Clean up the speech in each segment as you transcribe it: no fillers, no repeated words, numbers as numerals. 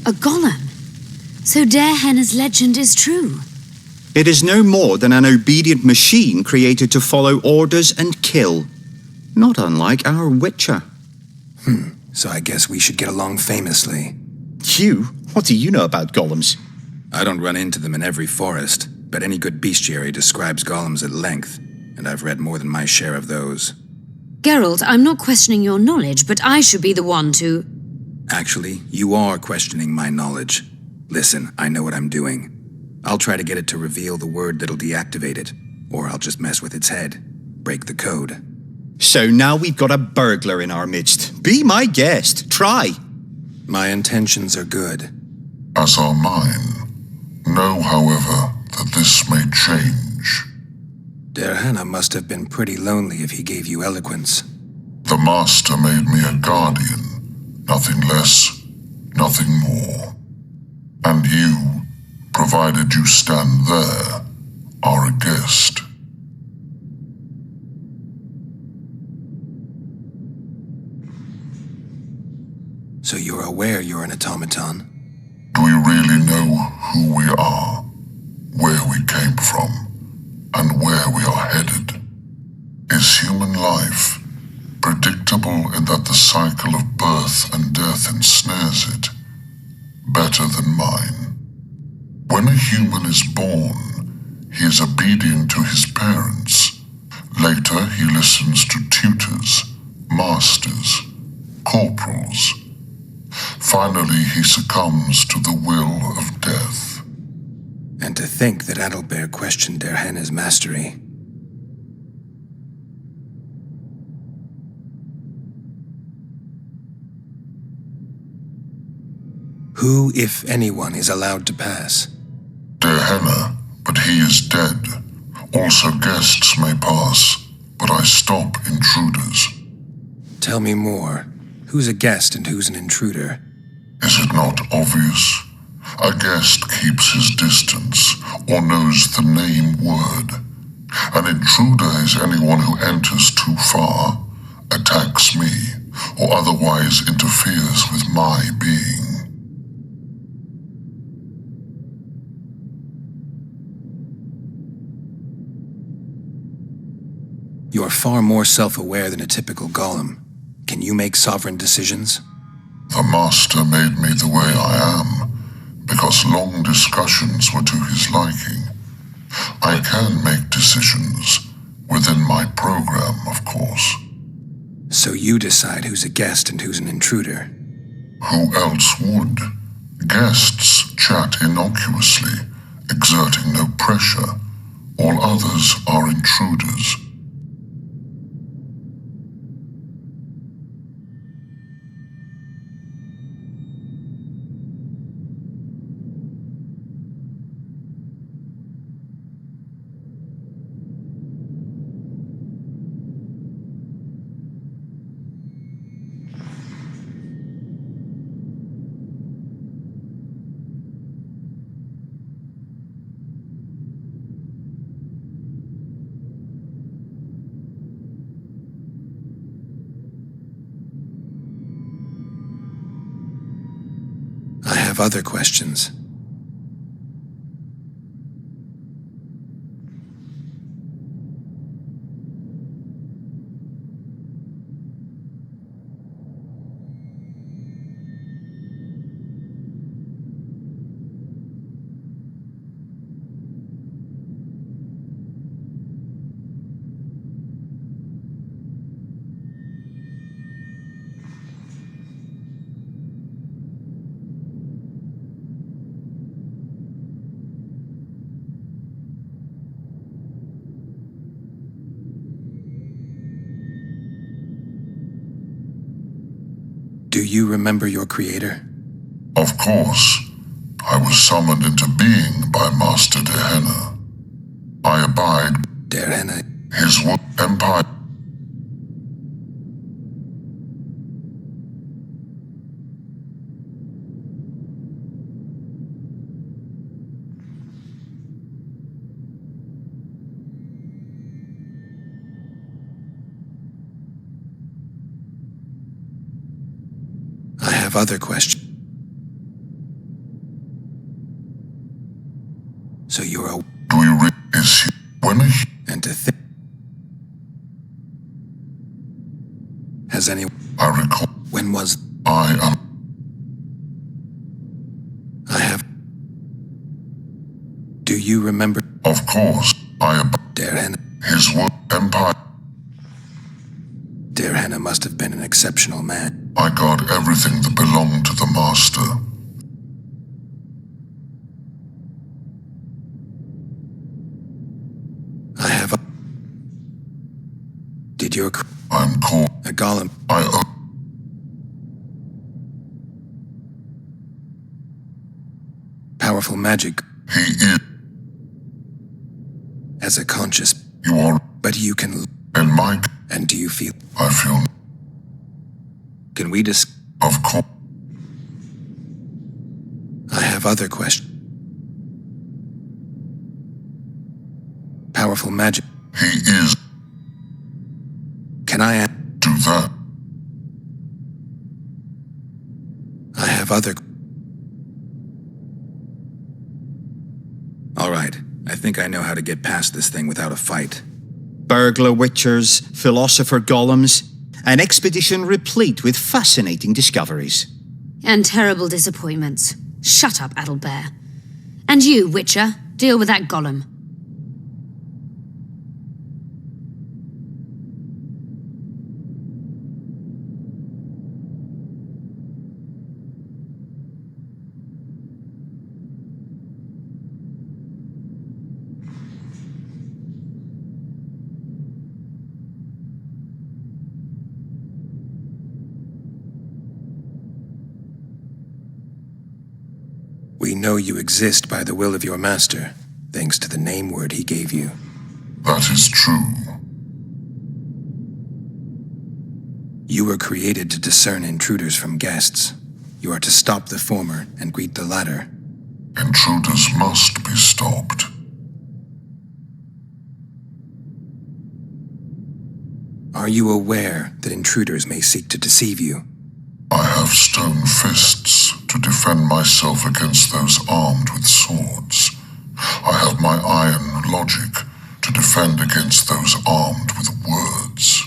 A golem? So Derhenna's legend is true? It is no more than an obedient machine created to follow orders and kill. Not unlike our Witcher. So I guess we should get along famously. You? What do you know about golems? I don't run into them in every forest, but any good bestiary describes golems at length, and I've read more than my share of those. Geralt, I'm not questioning your knowledge, but I should be the one to... Actually, you are questioning my knowledge. Listen, I know what I'm doing. I'll try to get it to reveal the word that'll deactivate it, or I'll just mess with its head. Break the code. So now we've got a burglar in our midst. Be my guest. Try. My intentions are good. As are mine. Know, however, that this may change. Derhenna must have been pretty lonely if he gave you eloquence. The Master made me a guardian. Nothing less, nothing more. And you, provided you stand there, are a guest. So you're aware you're an automaton? Do we really know who we are, where we came from, and where we are headed? Is human life predictable in that the cycle of birth and death ensnares it? Better than mine. When a human is born, he is obedient to his parents. Later, he listens to tutors, masters, corporals. Finally, he succumbs to the will of death. And to think that Adalbert questioned Derhenna's mastery. Who, if anyone, is allowed to pass? Derhenna, but he is dead. Also guests may pass, but I stop intruders. Tell me more. Who's a guest and who's an intruder? Is it not obvious? A guest keeps his distance, or knows the name word. An intruder is anyone who enters too far, attacks me, or otherwise interferes with my being. You're far more self-aware than a typical golem. Can you make sovereign decisions? The Master made me the way I am, because long discussions were to his liking. I can make decisions, within my program, of course. So you decide who's a guest and who's an intruder? Who else would? Guests chat innocuously, exerting no pressure. All others are intruders. I have other questions. Do you remember your creator? Of course. I was summoned into being by Master Derhenna. I abide Derhenna. his empire. I have other questions. Has any... I recall. When was... I am. I have... Do you remember... Of course, I am. Derhenna? His word. Empire. Derhenna must have been an exceptional man. I guard everything that belonged to the Master. I have a... Did your... I'm called. A golem... I own. Powerful magic... He is. As a conscious... You are. But you can... In my. And do you feel... I feel. Can we just... Of course. I have other questions. Powerful magic... He is. Can I... Do that. I have other... All right. I think I know how to get past this thing without a fight. Burglar witchers, philosopher golems, an expedition replete with fascinating discoveries. And terrible disappointments. Shut up, Adelbear. And you, Witcher, deal with that golem. We know you exist by the will of your master, thanks to the name word he gave you. That is true. You were created to discern intruders from guests. You are to stop the former and greet the latter. Intruders must be stopped. Are you aware that intruders may seek to deceive you? I have stone fists to defend myself against those armed with swords. I have my iron logic to defend against those armed with words.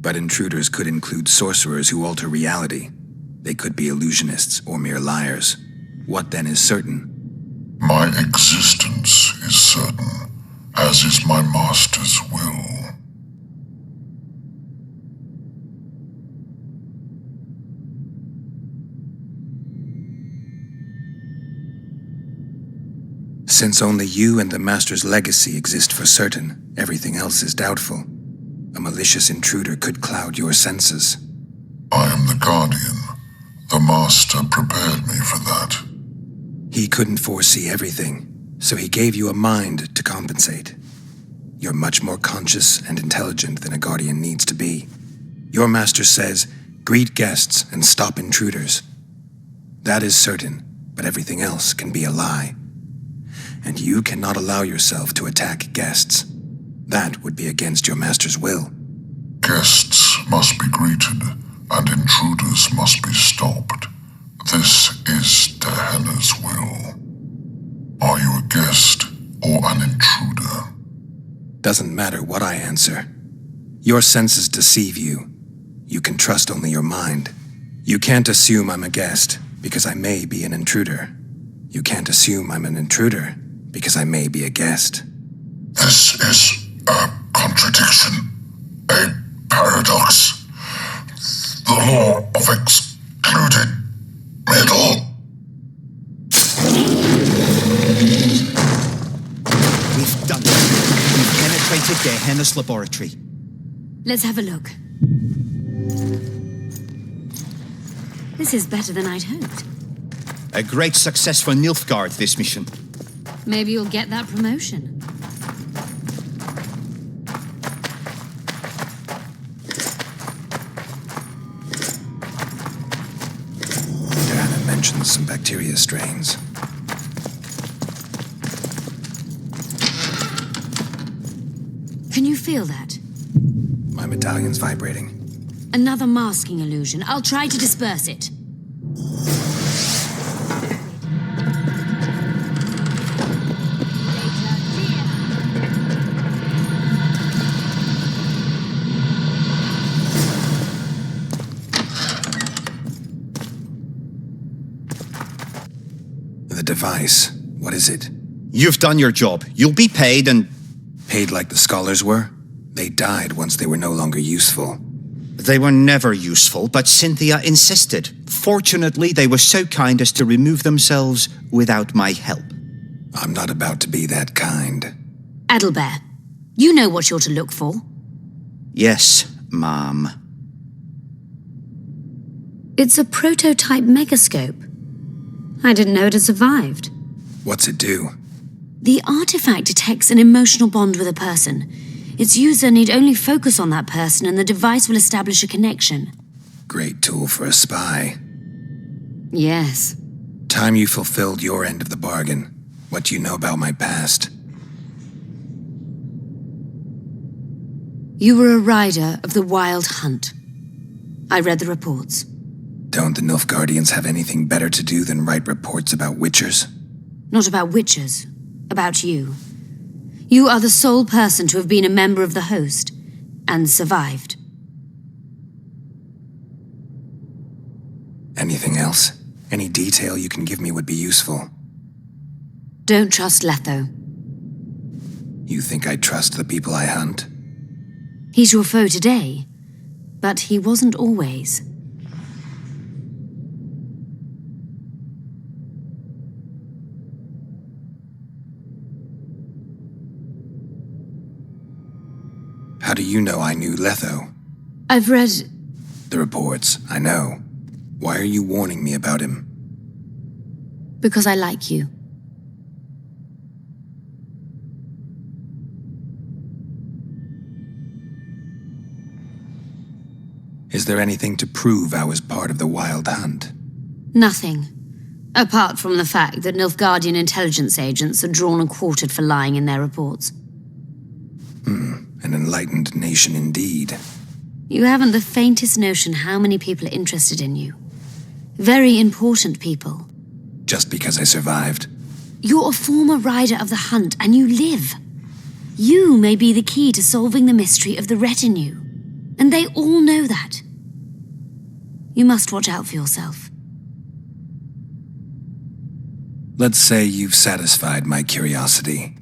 But intruders could include sorcerers who alter reality. They could be illusionists or mere liars. What then is certain? My existence is certain, as is my master's will. Since only you and the Master's legacy exist for certain, everything else is doubtful. A malicious intruder could cloud your senses. I am the Guardian. The Master prepared me for that. He couldn't foresee everything, so he gave you a mind to compensate. You're much more conscious and intelligent than a Guardian needs to be. Your Master says, greet guests and stop intruders. That is certain, but everything else can be a lie. And you cannot allow yourself to attack guests. That would be against your master's will. Guests must be greeted, and intruders must be stopped. This is Derhenna's will. Are you a guest or an intruder? Doesn't matter what I answer. Your senses deceive you. You can trust only your mind. You can't assume I'm a guest, because I may be an intruder. You can't assume I'm an intruder, because I may be a guest. This is a contradiction, a paradox. The law of excluded middle. We've done it. We've penetrated Gehenna's laboratory. Let's have a look. This is better than I'd hoped. A great success for Nilfgaard, this mission. Maybe you'll get that promotion. Derhenna mentions some bacteria strains. Can you feel that? My medallion's vibrating. Another masking illusion. I'll try to disperse it. device. What is it? You've done your job. You'll be paid and... Paid like the scholars were? They died once they were no longer useful. They were never useful, but Cynthia insisted. Fortunately, they were so kind as to remove themselves without my help. I'm not about to be that kind. Adelbert, you know what you're to look for. Yes, ma'am. It's a prototype megascope. I didn't know it had survived. What's it do? The artifact detects an emotional bond with a person. Its user need only focus on that person and the device will establish a connection. Great tool for a spy. Yes. Time you fulfilled your end of the bargain. What do you know about my past? You were a rider of the Wild Hunt. I read the reports. Don't the Nilfgaardians have anything better to do than write reports about witchers? Not about witches. About you. You are the sole person to have been a member of the host, and survived. Anything else? Any detail you can give me would be useful. Don't trust Letho. You think I trust the people I hunt? He's your foe today, but he wasn't always. How do you know I knew Letho? I've read... The reports, I know. Why are you warning me about him? because I like you. Is there anything to prove I was part of the Wild Hunt? Nothing. Apart from the fact that Nilfgaardian intelligence agents are drawn and quartered for lying in their reports. An enlightened nation indeed. You haven't the faintest notion how many people are interested in you. Very important people. Just because I survived? You're a former rider of the hunt, and you live. You may be the key to solving the mystery of the retinue. And they all know that. You must watch out for yourself. Let's say you've satisfied my curiosity.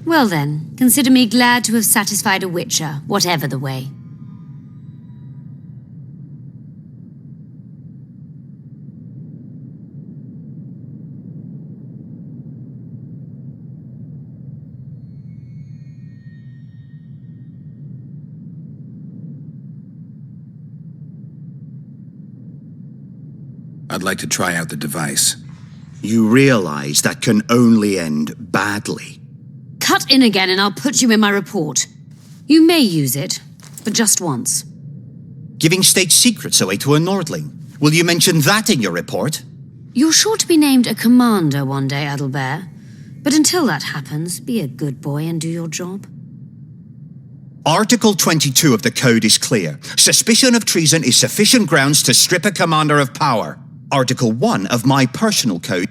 Well then, consider me glad to have satisfied a witcher, whatever the way. I'd like to try out the device. You realize that can only end badly. Cut in again and I'll put you in my report. You may use it, but just once. Giving state secrets away to a Nordling. Will you mention that in your report? You're sure to be named a commander one day, Adelbert. But until that happens, be a good boy and do your job. Article 22 of the Code is clear. Suspicion of treason is sufficient grounds to strip a commander of power. Article 1 of my personal code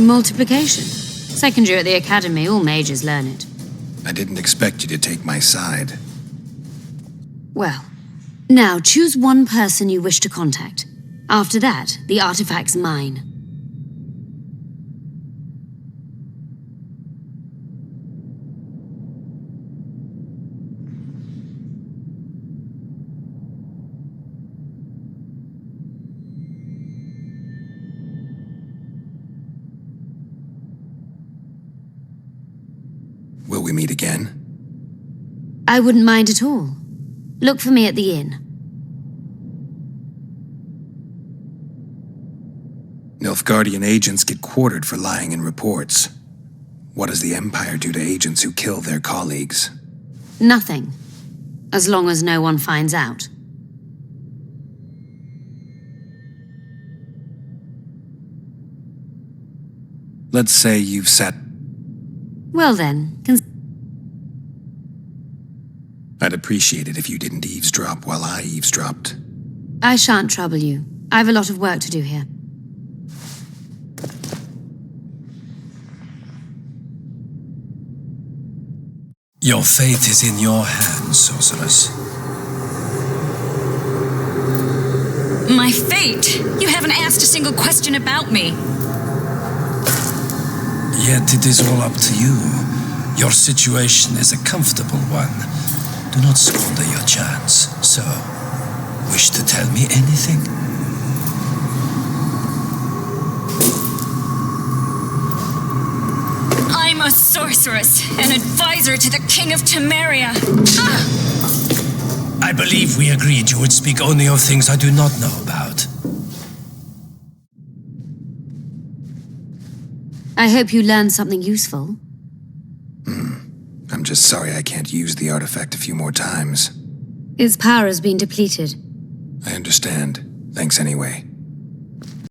Multiplication. Second year at the academy, all mages learn it. I didn't expect you to take my side. Well, now choose one person you wish to contact. After that, the artifact's mine. Will we meet again? I wouldn't mind at all. Look for me at the inn. Nilfgaardian agents get quartered for lying in reports. What does the Empire do to agents who kill their colleagues? Nothing. As long as no one finds out. Let's say you've sat... Well then, I'd appreciate it if you didn't eavesdrop while I eavesdropped. I shan't trouble you. I have a lot of work to do here. Your fate is in your hands, sorceress. My fate? You haven't asked a single question about me. Yet it is all up to you. Your situation is a comfortable one. Do not squander your chance. So, wish to tell me anything? I'm a sorceress, an advisor to the King of Temeria. I believe we agreed you would speak only of things I do not know about. I hope you learned something useful. I'm just sorry I can't use the artifact a few more times. Its power has been depleted. I understand. Thanks anyway.